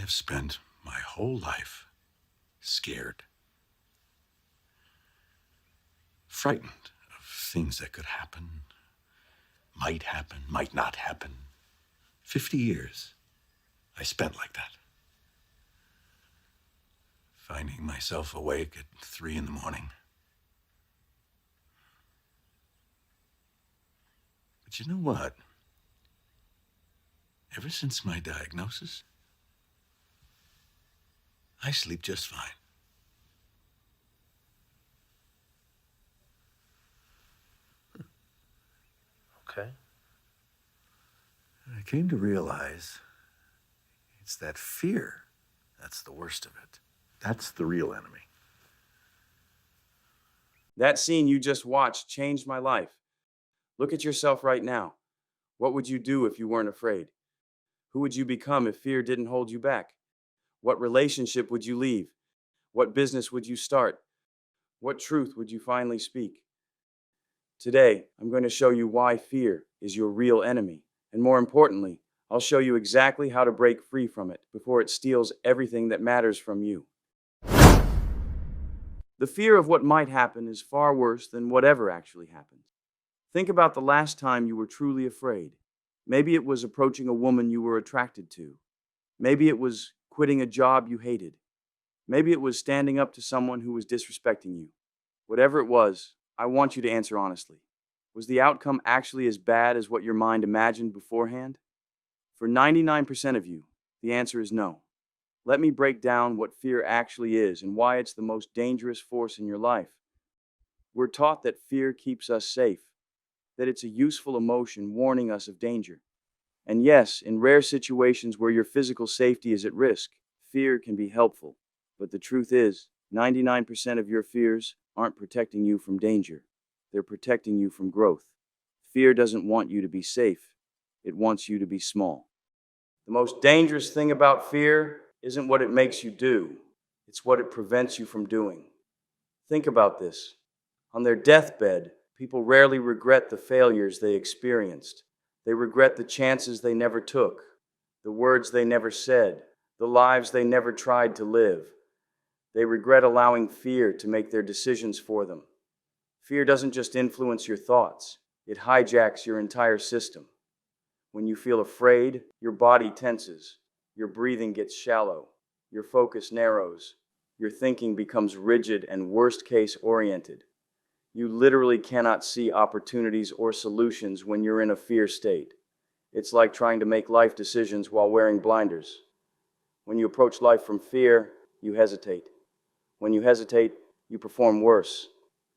have spent my whole life scared, frightened of things that could happen, might not happen. 50 years I spent like that. Finding myself awake at 3 in the morning. But you know what? Ever since my diagnosis, I sleep just fine. Okay. I came to realize it's that fear that's the worst of it. That's the real enemy. That scene you just watched changed my life. Look at yourself right now. What would you do if you weren't afraid? Who would you become if fear didn't hold you back? What relationship would you leave? What business would you start? What truth would you finally speak? Today, I'm going to show you why fear is your real enemy. And more importantly, I'll show you exactly how to break free from it before it steals everything that matters from you. The fear of what might happen is far worse than whatever actually happened. Think about the last time you were truly afraid. Maybe it was approaching a woman you were attracted to. Maybe it was quitting a job you hated. Maybe it was standing up to someone who was disrespecting you. Whatever it was, I want you to answer honestly. Was the outcome actually as bad as what your mind imagined beforehand? For 99% of you, the answer is no. Let me break down what fear actually is and why it's the most dangerous force in your life. We're taught that fear keeps us safe, that it's a useful emotion warning us of danger. And yes, in rare situations where your physical safety is at risk, fear can be helpful. But the truth is, 99% of your fears aren't protecting you from danger. They're protecting you from growth. Fear doesn't want you to be safe. It wants you to be small. The most dangerous thing about fear isn't what it makes you do. It's what it prevents you from doing. Think about this. On their deathbed, people rarely regret the failures they experienced. They regret the chances they never took, the words they never said, the lives they never tried to live. They regret allowing fear to make their decisions for them. Fear doesn't just influence your thoughts, it hijacks your entire system. When you feel afraid, your body tenses, your breathing gets shallow, your focus narrows, your thinking becomes rigid and worst-case oriented. You literally cannot see opportunities or solutions when you're in a fear state. It's like trying to make life decisions while wearing blinders. When you approach life from fear, you hesitate. When you hesitate, you perform worse.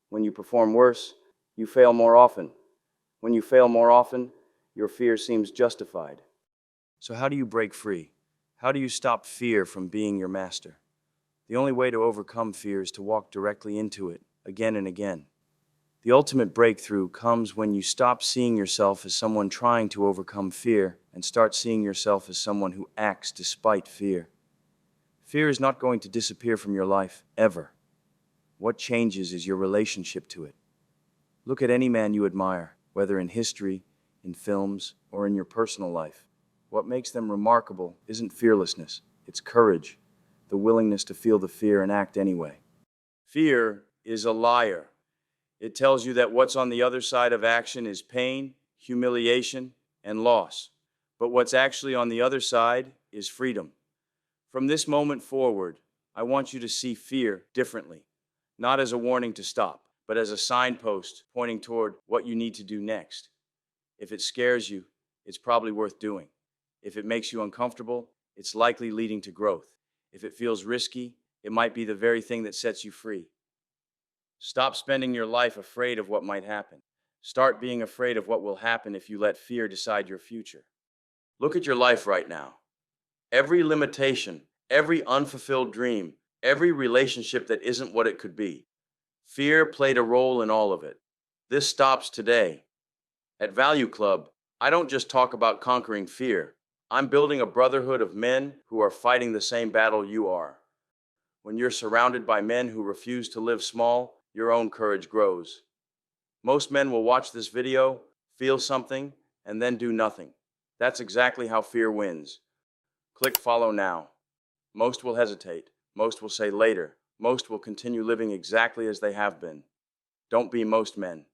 When you perform worse, you fail more often. When you fail more often, your fear seems justified. So how do you break free? How do you stop fear from being your master? The only way to overcome fear is to walk directly into it, again and again. The ultimate breakthrough comes when you stop seeing yourself as someone trying to overcome fear and start seeing yourself as someone who acts despite fear. Fear is not going to disappear from your life, ever. What changes is your relationship to it. Look at any man you admire, whether in history, in films, or in your personal life. What makes them remarkable isn't fearlessness, it's courage, the willingness to feel the fear and act anyway. Fear is a liar. It tells you that what's on the other side of action is pain, humiliation, and loss. But what's actually on the other side is freedom. From this moment forward, I want you to see fear differently, not as a warning to stop, but as a signpost pointing toward what you need to do next. If it scares you, it's probably worth doing. If it makes you uncomfortable, it's likely leading to growth. If it feels risky, it might be the very thing that sets you free. Stop spending your life afraid of what might happen. Start being afraid of what will happen if you let fear decide your future. Look at your life right now. Every limitation, every unfulfilled dream, every relationship that isn't what it could be. Fear played a role in all of it. This stops today. At Value Club, I don't just talk about conquering fear. I'm building a brotherhood of men who are fighting the same battle you are. When you're surrounded by men who refuse to live small, your own courage grows. Most men will watch this video, feel something, and then do nothing. That's exactly how fear wins. Click follow now. Most will hesitate. Most will say later. Most will continue living exactly as they have been. Don't be most men.